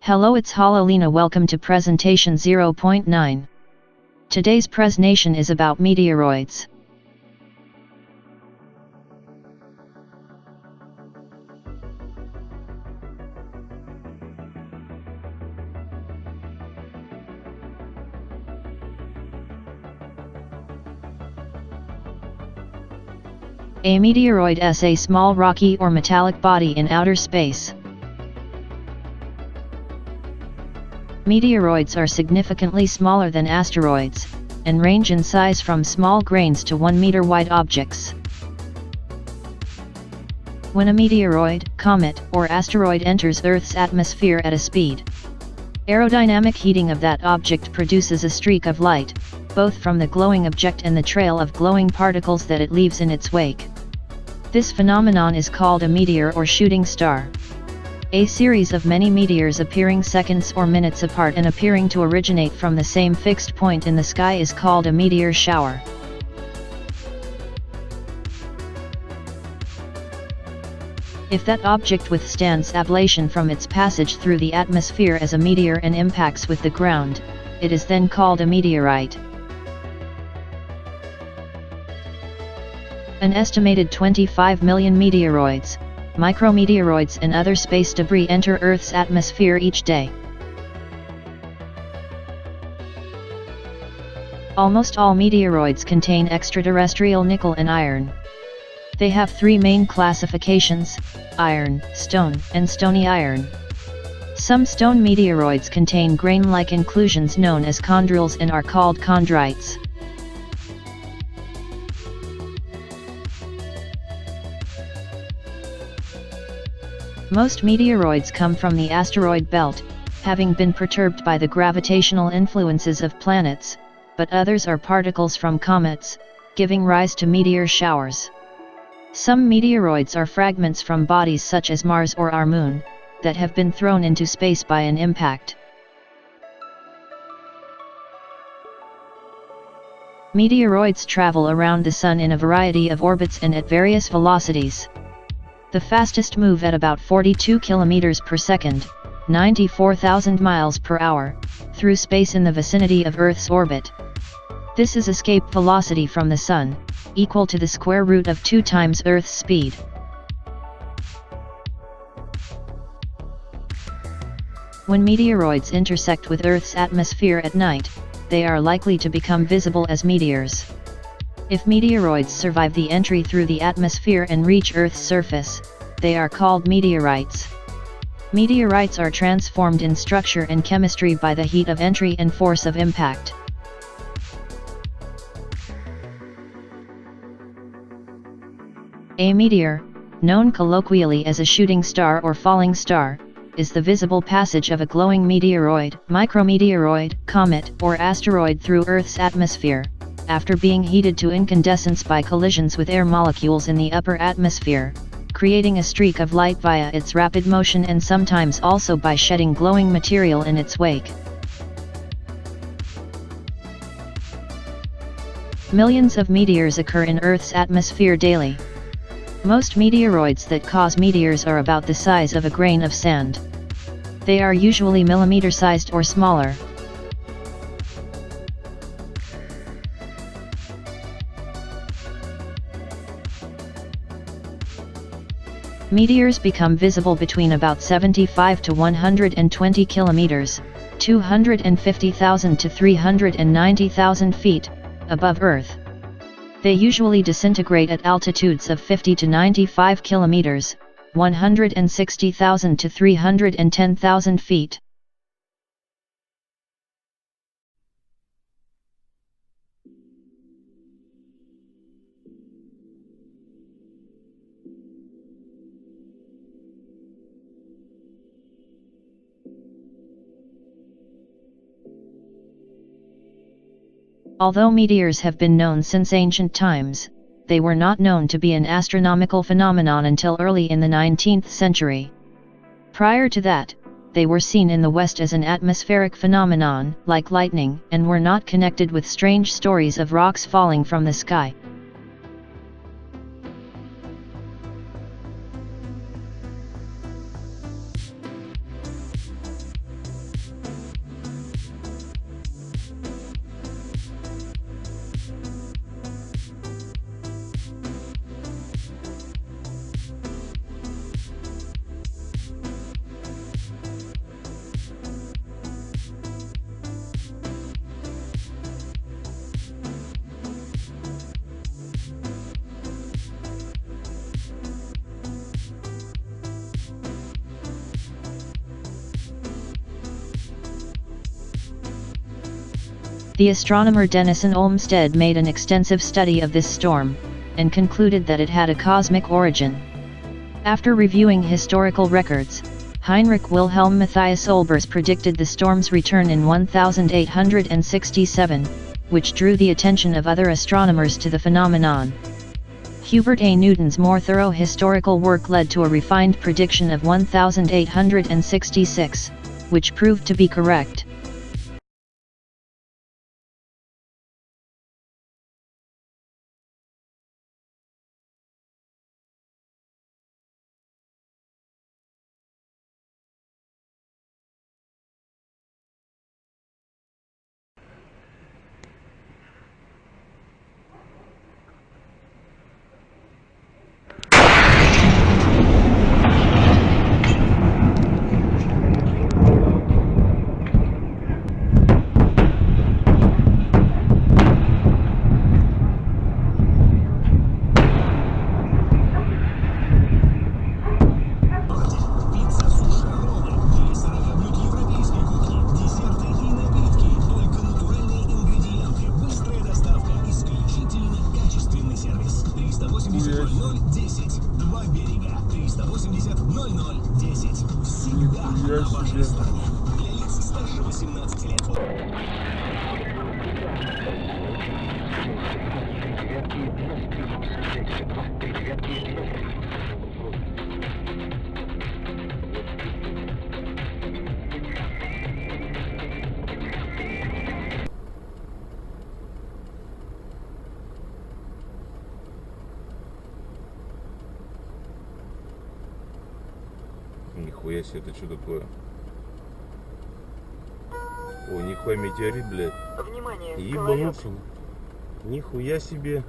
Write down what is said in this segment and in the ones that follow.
Hello, it's Hololina. Welcome to presentation 0.9. Today's presentation is about meteoroids. A meteoroid is a small rocky or metallic body in outer space. Meteoroids are significantly smaller than asteroids, and range in size from small grains to 1 meter wide objects. When a meteoroid, comet, or asteroid enters Earth's atmosphere at a speed, aerodynamic heating of that object produces a streak of light, both from the glowing object and the trail of glowing particles that it leaves in its wake. This phenomenon is called a meteor or shooting star. A series of many meteors appearing seconds or minutes apart and appearing to originate from the same fixed point in the sky is called a meteor shower. If that object withstands ablation from its passage through the atmosphere as a meteor and impacts with the ground, it is then called a meteorite. An estimated 25 million meteoroids, micrometeoroids and other space debris enter Earth's atmosphere each day. Almost all meteoroids contain extraterrestrial nickel and iron. They have three main classifications: iron, stone, and stony iron. Some stone meteoroids contain grain-like inclusions known as chondrules and are called chondrites. Most meteoroids come from the asteroid belt, having been perturbed by the gravitational influences of planets, but others are particles from comets, giving rise to meteor showers. Some meteoroids are fragments from bodies such as Mars or our Moon, that have been thrown into space by an impact. Meteoroids travel around the Sun in a variety of orbits and at various velocities. The fastest move at about 42 km per second, 94,000 miles per hour, through space in the vicinity of Earth's orbit. This is escape velocity from the Sun, equal to the square root of 2 times Earth's speed. When meteoroids intersect with Earth's atmosphere at night, they are likely to become visible as meteors. If meteoroids survive the entry through the atmosphere and reach Earth's surface, they are called meteorites. Meteorites are transformed in structure and chemistry by the heat of entry and force of impact. A meteor, known colloquially as a shooting star or falling star, is the visible passage of a glowing meteoroid, micrometeoroid, comet, or asteroid through Earth's atmosphere, after being heated to incandescence by collisions with air molecules in the upper atmosphere, creating a streak of light via its rapid motion and sometimes also by shedding glowing material in its wake. Millions of meteors occur in Earth's atmosphere daily. Most meteoroids that cause meteors are about the size of a grain of sand. They are usually millimeter-sized or smaller. Meteors become visible between about 75 to 120 kilometers, 250,000 to 390,000 feet, above Earth. They usually disintegrate at altitudes of 50 to 95 kilometers, 160,000 to 310,000 feet. Although meteors have been known since ancient times, they were not known to be an astronomical phenomenon until early in the 19th century. Prior to that, they were seen in the West as an atmospheric phenomenon, like lightning, and were not connected with strange stories of rocks falling from the sky. The astronomer Denison Olmsted made an extensive study of this storm, and concluded that it had a cosmic origin. After reviewing historical records, Heinrich Wilhelm Matthias Olbers predicted the storm's return in 1867, which drew the attention of other astronomers to the phenomenon. Hubert A. Newton's more thorough historical work led to a refined prediction of 1866, which proved to be correct. Нихуя себе, это что такое? О, нихуя метеорит, блядь. Внимание, Ебануться. Нихуя себе.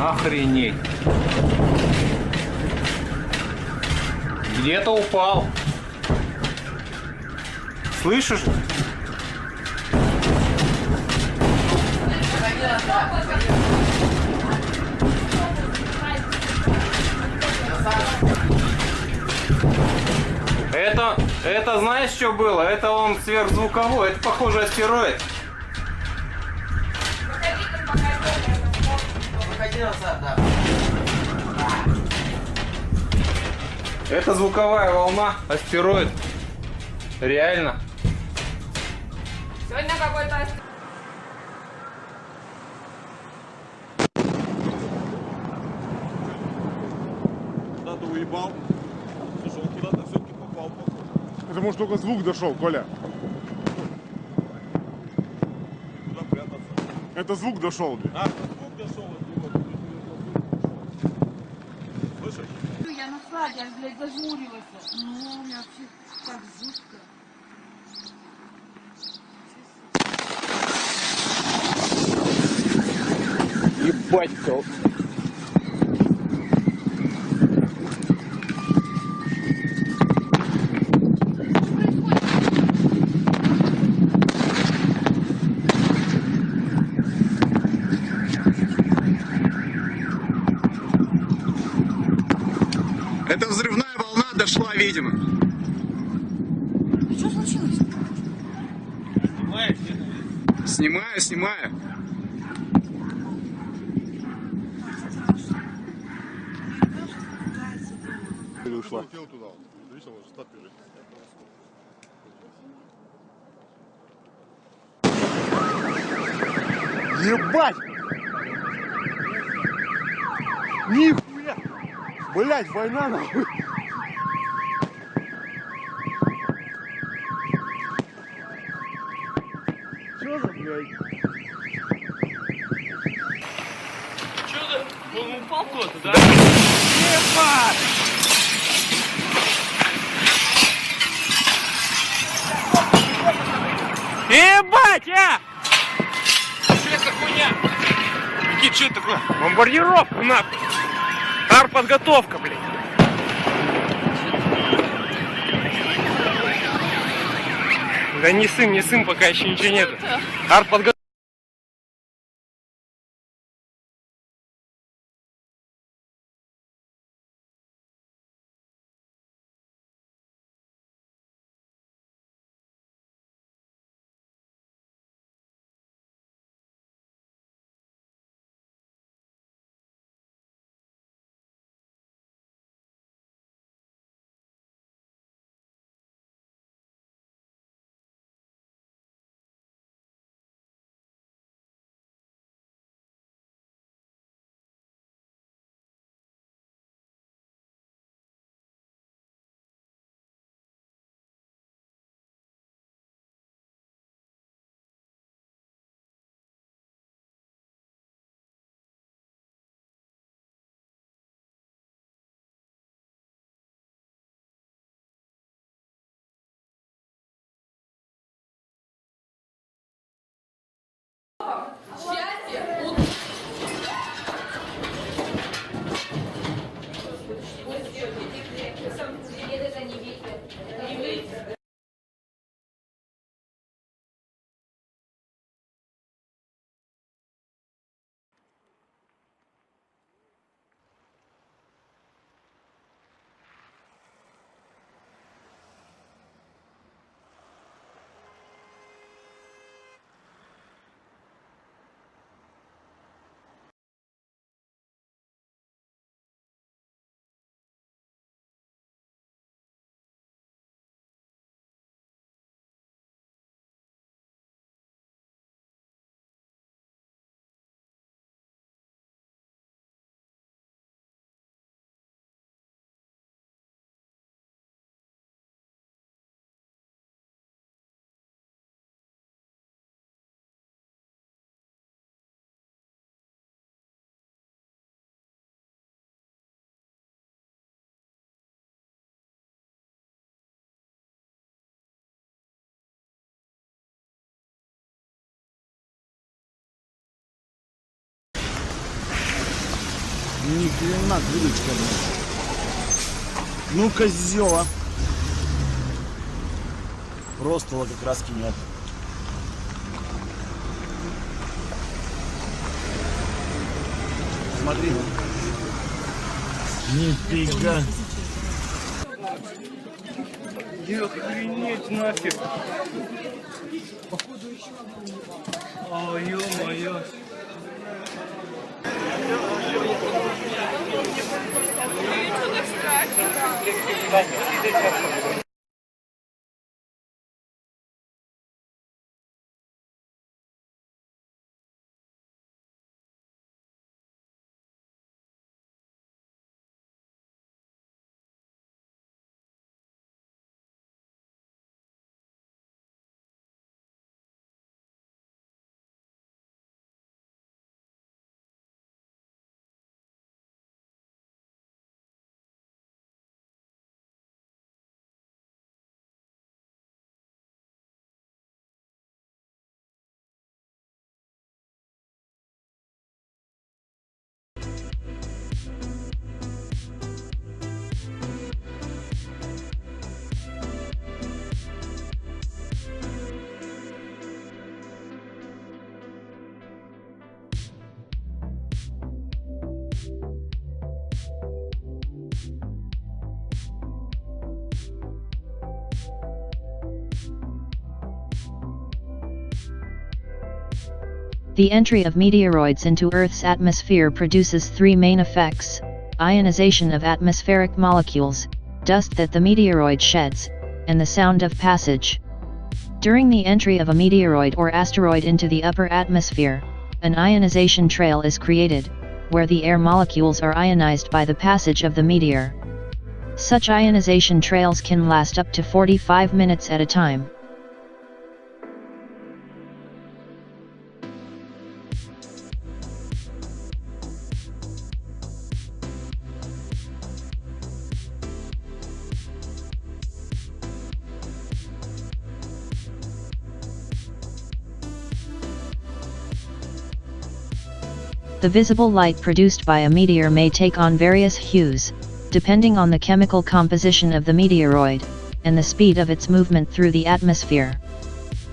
Охренеть. Где-то упал. Слышишь? Это знаешь, что было? Это он сверхзвуковой. Это, похоже, астероид. Выходи назад, да. Это звуковая волна, астероид. Реально. Сегодня какой-то астероид. Куда ты уебал? Слушай, он куда-то все-таки попал, походу. Это может только звук дошел, Коля. Куда прятаться? Это звук дошел, блин. А, звук дошел от него. Слышишь? Я на флаге, я, блядь, зажмуривалась. Ну, у меня вообще так жутко. Ебать, кол. Это взрывная волна дошла, видимо. Что случилось? Снимаю. Или ушла? Туда. Ебать! Нихуя! Блять, война нахуй! Чё за, блядь? Он упал куда-то, да? Ебать! Ебать, а! Что это хуйня? Никит, что это такое? Бомбардировка, нахуй! Артподготовка, блядь! Да не сын, пока еще ничего нету. Артподготовка. Ни хрена дырочка, блин. Ну, козела. Просто лакокраски нет. Смотри. Нифига. Охренеть нафиг. О, ё-моё. The entry of meteoroids into Earth's atmosphere produces three main effects: ionization of atmospheric molecules, dust that the meteoroid sheds, and the sound of passage. During the entry of a meteoroid or asteroid into the upper atmosphere, an ionization trail is created, where the air molecules are ionized by the passage of the meteor. Such ionization trails can last up to 45 minutes at a time. The visible light produced by a meteor may take on various hues, depending on the chemical composition of the meteoroid, and the speed of its movement through the atmosphere.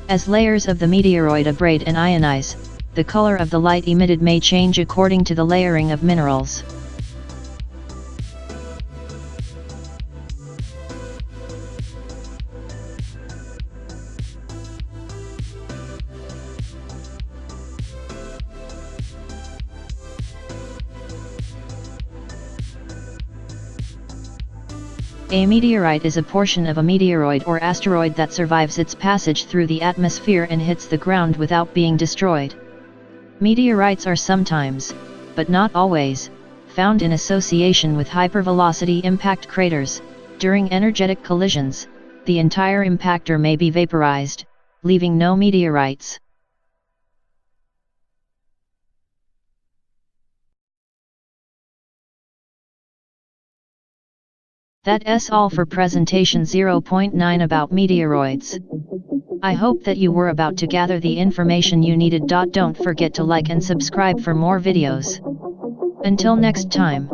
As layers of the meteoroid abrade and ionize, the color of the light emitted may change according to the layering of minerals. A meteorite is a portion of a meteoroid or asteroid that survives its passage through the atmosphere and hits the ground without being destroyed. Meteorites are sometimes, but not always, found in association with hypervelocity impact craters. During energetic collisions, the entire impactor may be vaporized, leaving no meteorites. That's all for presentation 0.9 about meteoroids. I hope that you were about to gather the information you needed. Don't forget to like and subscribe for more videos. Until next time.